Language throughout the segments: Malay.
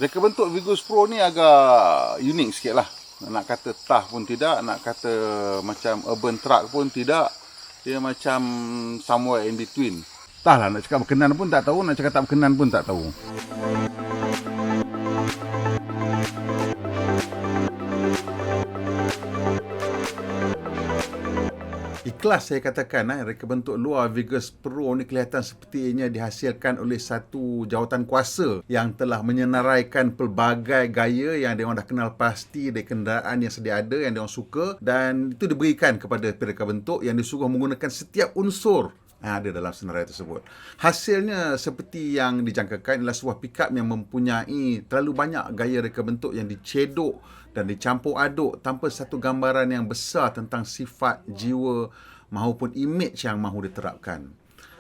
Reka bentuk Vigus Pro ni agak unik sikit lah. Nak kata tough pun tidak, nak kata macam urban truck pun tidak. Dia macam somewhere in between. Entahlah nak cakap berkenan pun tak tahu, nak cakap tak berkenan pun tak tahu. Ikhlas saya katakan, reka bentuk luar Vigus Pro ni kelihatan sepertinya dihasilkan oleh satu jawatan kuasa yang telah menyenaraikan pelbagai gaya yang diorang dah kenal pasti dari kenderaan yang sedia ada, yang diorang suka, dan itu diberikan kepada reka bentuk yang disuruh menggunakan setiap unsur ada dalam senarai tersebut. Hasilnya seperti yang dijangkakan ialah sebuah pickup yang mempunyai terlalu banyak gaya reka bentuk yang dicedok dan dicampur aduk tanpa satu gambaran yang besar tentang sifat, jiwa maupun imej yang mahu diterapkan.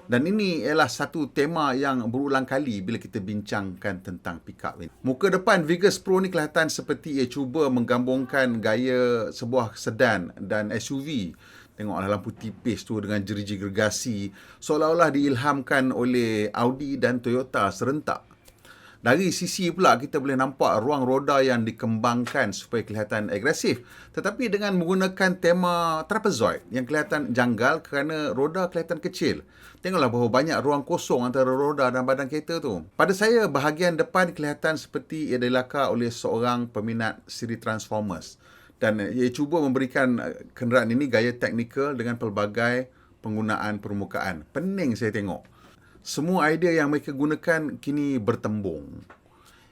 Dan ini ialah satu tema yang berulang kali bila kita bincangkan tentang pickup ini. Muka depan Vigus Pro ni kelihatan seperti ia cuba menggabungkan gaya sebuah sedan dan SUV. Tengoklah lampu tipis tu dengan jeriji gergasi, seolah-olah diilhamkan oleh Audi dan Toyota serentak. Dari sisi pula kita boleh nampak ruang roda yang dikembangkan supaya kelihatan agresif, tetapi dengan menggunakan tema trapezoid yang kelihatan janggal kerana roda kelihatan kecil. Tengoklah berapa banyak ruang kosong antara roda dan badan kereta tu. Pada saya, bahagian depan kelihatan seperti ia dilakar oleh seorang peminat siri Transformers. Dan ia cuba memberikan kenderaan ini gaya teknikal dengan pelbagai penggunaan permukaan. Pening saya tengok. Semua idea yang mereka gunakan kini bertembung.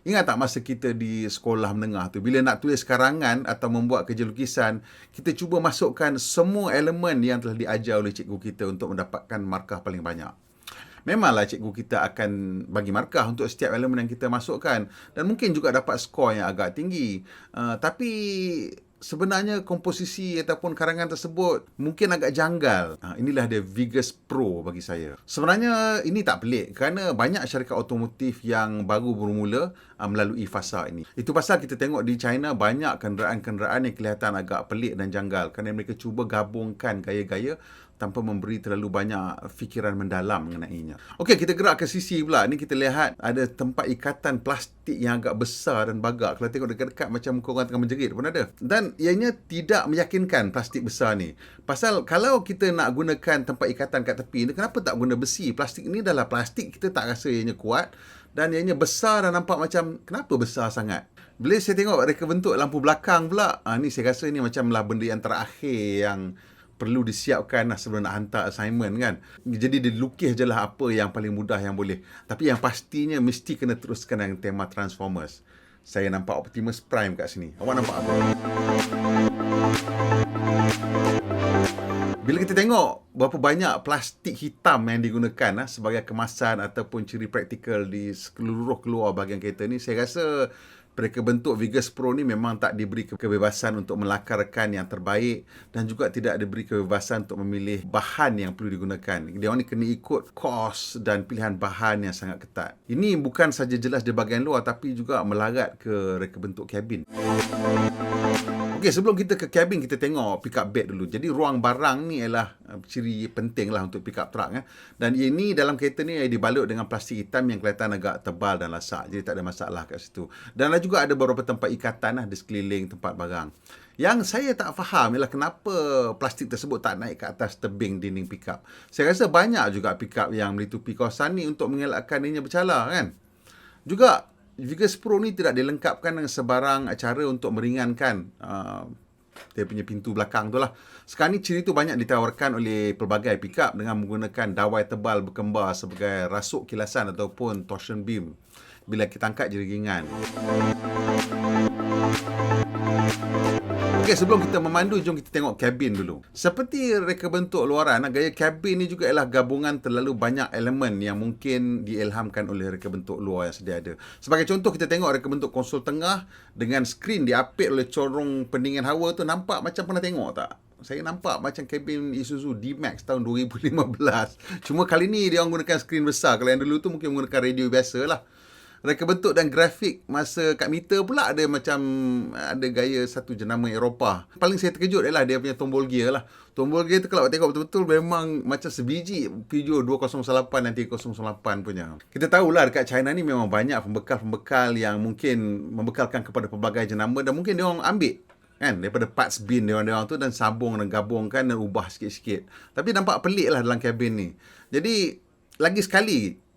Ingat tak masa kita di sekolah menengah tu, bila nak tulis karangan atau membuat kerja lukisan, kita cuba masukkan semua elemen yang telah diajar oleh cikgu kita untuk mendapatkan markah paling banyak. Memanglah cikgu kita akan bagi markah untuk setiap elemen yang kita masukkan dan mungkin juga dapat skor yang agak tinggi. Tapi sebenarnya komposisi ataupun karangan tersebut mungkin agak janggal. Inilah dia Vigus Pro bagi saya. Sebenarnya ini tak pelik kerana banyak syarikat automotif yang baru bermula melalui fasa ini. Itu pasal kita tengok di China banyak kenderaan-kenderaan yang kelihatan agak pelik dan janggal kerana mereka cuba gabungkan gaya-gaya tanpa memberi terlalu banyak fikiran mendalam mengenainya. Okey, kita gerak ke sisi pula. Ni kita lihat ada tempat ikatan plastik yang agak besar dan bagak. Kalau tengok dekat-dekat macam muka orang tengah menjerit pun ada. Dan ianya tidak meyakinkan plastik besar ni. Pasal kalau kita nak gunakan tempat ikatan kat tepi ni, kenapa tak guna besi? Plastik ni adalah plastik, kita tak rasa ianya kuat. Dan ianya besar dan nampak macam, kenapa besar sangat? Bila saya tengok reka bentuk lampu belakang pula, ni saya rasa ni macamlah benda yang terakhir yang perlu disiapkan sebelum nak hantar assignment kan. Jadi dilukis je lah apa yang paling mudah yang boleh. Tapi yang pastinya mesti kena teruskan dengan tema Transformers. Saya nampak Optimus Prime kat sini. Awak nampak apa? Bila kita tengok berapa banyak plastik hitam yang digunakan sebagai kemasan ataupun ciri praktikal di seluruh keluar bahagian kereta ni, saya rasa reka bentuk Vigus Pro ni memang tak diberi kebebasan untuk melakarkan yang terbaik dan juga tidak diberi kebebasan untuk memilih bahan yang perlu digunakan. Dia orang ni kena ikut kos dan pilihan bahan yang sangat ketat. Ini bukan saja jelas di bahagian luar tapi juga melarat ke reka bentuk kabin. Okey, sebelum kita ke kabin, kita tengok pickup bed dulu. Jadi ruang barang ni ialah ciri penting lah untuk pickup truck. Dan ini dalam kereta ni dibalut dengan plastik hitam yang kelihatan agak tebal dan lasak. Jadi tak ada masalah kat situ. Dan juga ada beberapa tempat ikatan di sekeliling tempat barang. Yang saya tak faham ialah kenapa plastik tersebut tak naik ke atas tebing dinding pickup. Saya rasa banyak juga pickup yang melitupi kawasan ni untuk mengelakkan ianya bercala kan. Juga Vigus Pro ni tidak dilengkapkan dengan sebarang cara untuk meringankan dia punya pintu belakang tu lah. Sekarang ni ciri tu banyak ditawarkan oleh pelbagai pickup dengan menggunakan dawai tebal berkembar sebagai rasuk kilasan ataupun torsion beam bila kita angkat jadi ringan. Okey, sebelum kita memandu, jom kita tengok kabin dulu. Seperti reka bentuk luaran, gaya kabin ni juga ialah gabungan terlalu banyak elemen yang mungkin diilhamkan oleh reka bentuk luar yang sedia ada. Sebagai contoh, kita tengok reka bentuk konsol tengah dengan skrin diapit oleh corong pendingin hawa tu, nampak macam pernah tengok tak? Saya nampak macam kabin Isuzu D-Max tahun 2015. Cuma kali ni dia orang gunakan skrin besar. Kalau yang dulu tu mungkin menggunakan radio biasa lah. Reka bentuk dan grafik masa kat meter pula ada macam ada gaya satu jenama Eropah. Paling saya terkejut ialah dia punya tombol gear lah. Tombol gear tu kalau tengok betul-betul memang macam sebiji Peugeot 208 dan 308 punya. Kita tahulah dekat China ni memang banyak pembekal-pembekal yang mungkin membekalkan kepada pelbagai jenama dan mungkin dia orang ambil kan daripada parts bin dia orang tu dan sambung dan gabungkan dan ubah sikit-sikit. Tapi nampak pelik lah dalam kabin ni. Jadi lagi sekali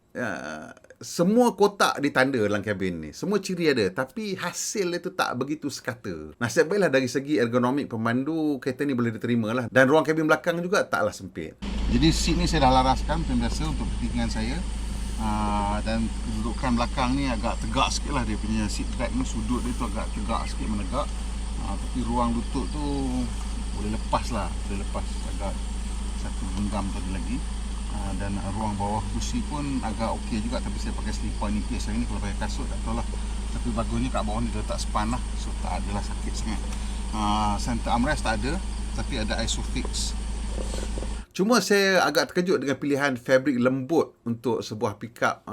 semua kotak ditanda dalam kabin ni. Semua ciri ada. Tapi hasil dia tu tak begitu sekata. Nasib baiklah dari segi ergonomik pemandu, kereta ni boleh diterima lah. Dan ruang kabin belakang juga taklah sempit. Jadi seat ni saya dah laraskan macam biasa untuk kepentingan saya. Dan kedudukan belakang ni agak tegak sikit lah. Dia punya seat back ni, sudut dia tu agak tegak sikit menegak. Tapi ruang lutut tu boleh lepas lah. Boleh lepas agak satu genggam tadi lagi. Dan ruang bawah kursi pun agak okey juga, tapi saya pakai slipper nipis hari ni. Kalau pakai kasut tak tahu lah, tapi bagusnya kat bawah ni dia letak span lah, so tak adalah sakit sangat. Center armrest tak ada, tapi ada Isofix. Cuma saya agak terkejut dengan pilihan fabrik lembut untuk sebuah pickup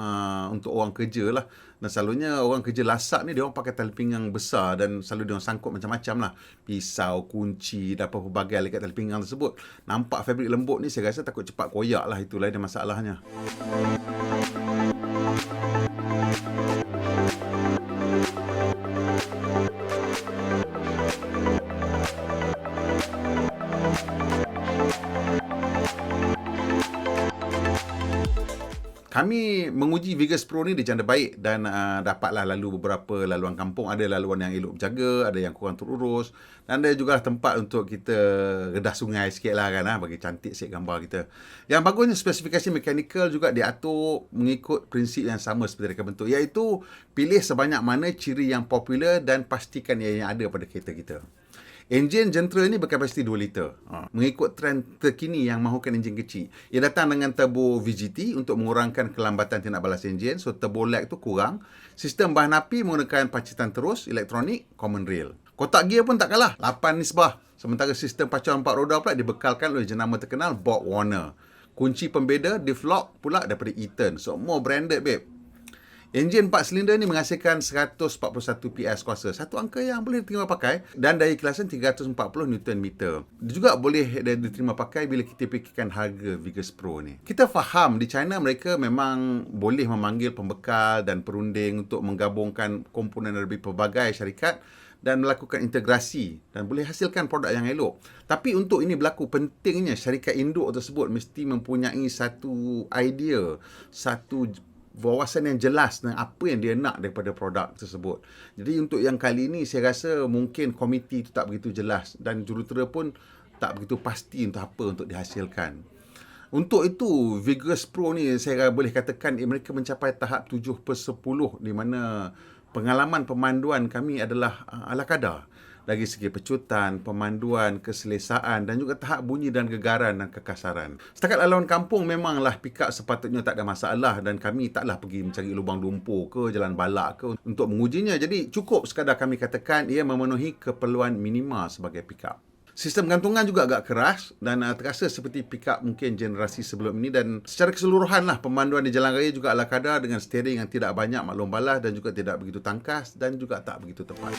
untuk orang kerja lah. Dan selalunya orang kerja lasak ni dia orang pakai tali pinggang besar dan selalu dia orang sangkut macam-macam lah. Pisau, kunci dan apa-apa bagai dekat tali pinggang tersebut. Nampak fabrik lembut ni saya rasa takut cepat koyak lah, itulah dia masalahnya. Kami menguji Vigus Pro ni di janda baik dan dapatlah lalu beberapa laluan kampung. Ada laluan yang elok berjaga, ada yang kurang terurus dan ada juga tempat untuk kita redah sungai sikit lah kan, bagi cantik sikit gambar kita. Yang bagusnya spesifikasi mekanikal juga diatur mengikut prinsip yang sama seperti reka bentuk, iaitu pilih sebanyak mana ciri yang popular dan pastikan ia yang ada pada kereta kita. Enjin Gentra ni berkapasiti 2 liter. Mengikut trend terkini yang mahukan enjin kecil. Ia datang dengan turbo VGT untuk mengurangkan kelambatan tindak balas enjin. So turbo lag tu kurang. Sistem bahan api menggunakan pacitan terus, elektronik, common rail. Kotak gear pun tak kalah, 8 nisbah. Sementara sistem pacuan 4 roda pula dibekalkan oleh jenama terkenal Bob Warner. Kunci pembeda diff lock pula daripada Eaton. So more branded babe. Enjin 4 silinder ni menghasilkan 141 PS kuasa. Satu angka yang boleh diterima pakai dan daya kilasan 340 Nm. Dia juga boleh diterima pakai bila kita fikirkan harga Vigus Pro ni. Kita faham di China mereka memang boleh memanggil pembekal dan perunding untuk menggabungkan komponen dari pelbagai syarikat dan melakukan integrasi dan boleh hasilkan produk yang elok. Tapi untuk ini berlaku, pentingnya syarikat induk tersebut mesti mempunyai satu idea, satu wawasan yang jelas dengan apa yang dia nak daripada produk tersebut. Jadi untuk yang kali ini saya rasa mungkin komiti itu tak begitu jelas dan jurutera pun tak begitu pasti untuk apa untuk dihasilkan. Untuk itu Vigus Pro ni saya boleh katakan mereka mencapai tahap 7/10 di mana pengalaman pemanduan kami adalah ala kadar. Dari segi pecutan, pemanduan, keselesaan dan juga tahap bunyi dan gegaran dan kekasaran. Setakat laluan kampung memanglah pickup sepatutnya tak ada masalah dan kami taklah pergi mencari lubang lumpur ke jalan balak ke untuk mengujinya. Jadi cukup sekadar kami katakan ia memenuhi keperluan minima sebagai pickup. Sistem gantungan juga agak keras dan terasa seperti pickup mungkin generasi sebelum ini dan secara keseluruhan lah pemanduan di jalan raya juga ala kadar dengan steering yang tidak banyak maklum balas dan juga tidak begitu tangkas dan juga tak begitu tepat.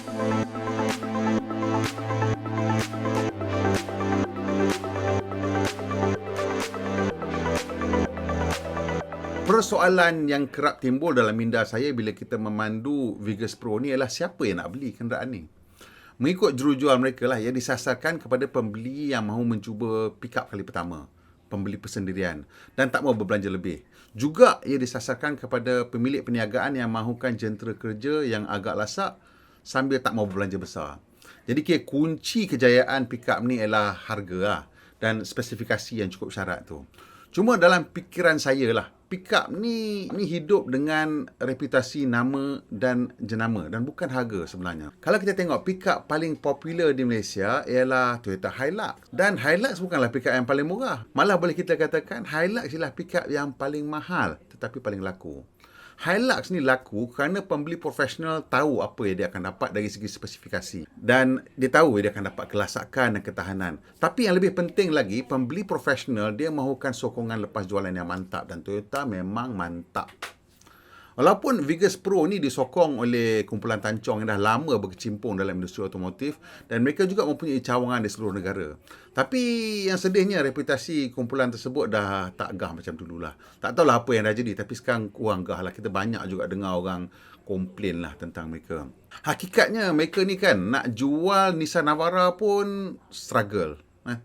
Persoalan yang kerap timbul dalam minda saya bila kita memandu Vigus Pro ni ialah siapa yang nak beli kenderaan ni. Mengikut jurujual mereka lah, ia disasarkan kepada pembeli yang mahu mencuba pickup kali pertama, pembeli persendirian dan tak mahu berbelanja lebih. Juga ia disasarkan kepada pemilik perniagaan yang mahukan jentera kerja yang agak lasak sambil tak mahu berbelanja besar. Jadi kira kunci kejayaan pickup ni ialah harga lah dan spesifikasi yang cukup syarat tu. Cuma dalam fikiran saya lah, pickup ni hidup dengan reputasi nama dan jenama dan bukan harga sebenarnya. Kalau kita tengok pickup paling popular di Malaysia ialah Toyota Hilux. Dan Hilux bukanlah pickup yang paling murah. Malah boleh kita katakan Hilux ialah pickup yang paling mahal tetapi paling laku. Hilux ni laku kerana pembeli profesional tahu apa yang dia akan dapat dari segi spesifikasi. Dan dia tahu dia akan dapat kelasakan dan ketahanan. Tapi yang lebih penting lagi, pembeli profesional dia mahukan sokongan lepas jualan yang mantap. Dan Toyota memang mantap. Walaupun Vigus Pro ni disokong oleh kumpulan tancong yang dah lama berkecimpung dalam industri otomotif dan mereka juga mempunyai cawangan di seluruh negara. Tapi yang sedihnya reputasi kumpulan tersebut dah tak gah macam dululah. Tak tahulah apa yang dah jadi, tapi sekarang kurang gah lah. Kita banyak juga dengar orang komplain lah tentang mereka. Hakikatnya mereka ni kan nak jual Nissan Navara pun struggle.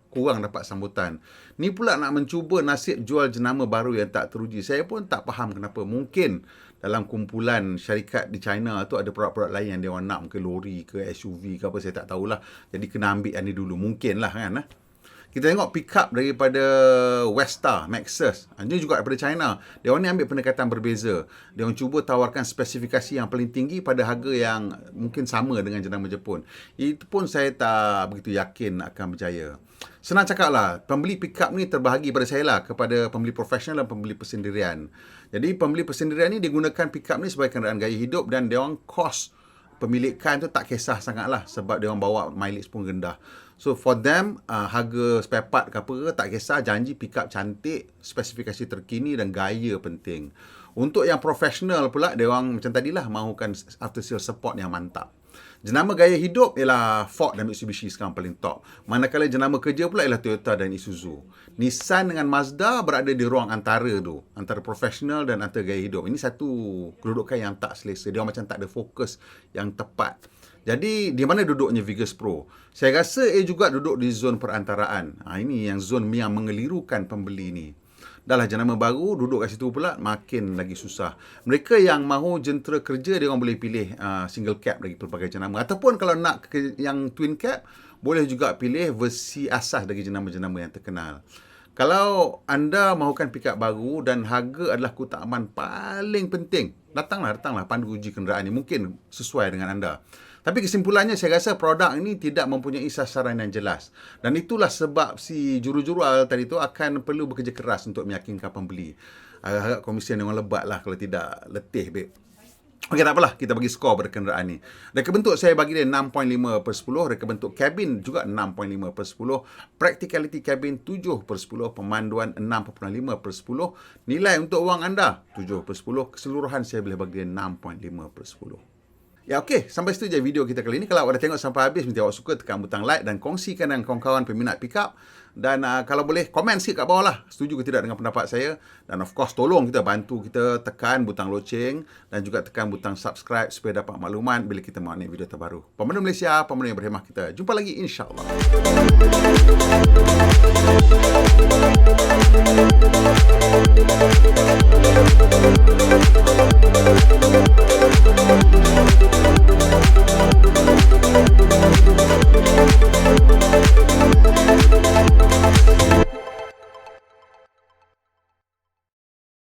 Kurang dapat sambutan. Ni pula nak mencuba nasib jual jenama baru yang tak teruji. Saya pun tak faham kenapa. Mungkin dalam kumpulan syarikat di China tu ada produk-produk lain yang dia orang nak, mungkin lori ke SUV ke apa, saya tak tahulah. Jadi kena ambil yang ni dulu. Mungkin lah kan. Kita tengok pickup daripada Westar, Maxus. Ini juga daripada China. Dia orang ni ambil pendekatan berbeza. Dia orang cuba tawarkan spesifikasi yang paling tinggi pada harga yang mungkin sama dengan jenama Jepun. Itu pun saya tak begitu yakin akan berjaya. Senang cakap lah, pembeli pickup ni terbahagi pada saya lah, kepada pembeli profesional dan pembeli persendirian. Jadi pembeli persendirian ni digunakan pickup ni sebagai kenderaan gaya hidup dan dia orang kos pemilikan tu tak kisah sangat lah sebab dia orang bawa mileage pun rendah. So for them, harga spare part ke apa tak kisah, janji pickup cantik, spesifikasi terkini dan gaya penting. Untuk yang profesional pula, dia orang macam tadilah mahukan after sale support yang mantap. Jenama gaya hidup ialah Ford dan Mitsubishi sekarang paling top. Manakala jenama kerja pula ialah Toyota dan Isuzu. Nissan dengan Mazda berada di ruang antara tu, antara profesional dan antara gaya hidup. Ini satu kedudukan yang tak selesa. Dia macam tak ada fokus yang tepat. Jadi, di mana duduknya Vigus Pro? Saya rasa juga duduk di zon perantaraan. Ini yang zon yang mengelirukan pembeli ni. Dah lah jenama baru, duduk kat situ pula, makin lagi susah. Mereka yang mahu jentera kerja, dia orang boleh pilih single cab lagi pelbagai jenama. Ataupun kalau nak yang twin cab, boleh juga pilih versi asas dari jenama-jenama yang terkenal. Kalau anda mahukan pickup baru dan harga adalah keutamaan paling penting, datanglah pandu uji kenderaan ni. Mungkin sesuai dengan anda. Tapi kesimpulannya, saya rasa produk ini tidak mempunyai sasaran yang jelas. Dan itulah sebab si juru-jurual tadi tu akan perlu bekerja keras untuk meyakinkan pembeli. Agak-agak komisen yang lebat lah kalau tidak letih, babe. Okey, tak apalah. Kita bagi skor pada kenderaan ni. Reka bentuk saya bagi dia 6.5/10. Reka bentuk kabin juga 6.5/10. Practicality kabin 7/10. Pemanduan 6.5/10. Nilai untuk wang anda 7/10. Keseluruhan saya boleh bagi dia 6.5/10. Ya, okey. Sampai situ je video kita kali ini. Kalau awak dah tengok sampai habis, mesti awak suka, tekan butang like dan kongsikan dengan kawan-kawan peminat pickup. Dan kalau boleh, komen sikit kat bawah lah. Setuju ke tidak dengan pendapat saya. Dan of course, tolong kita bantu kita tekan butang loceng dan juga tekan butang subscribe supaya dapat maklumat bila kita buat video terbaru. Pemandu Malaysia, pemandu yang berhemah kita. Jumpa lagi, insyaAllah.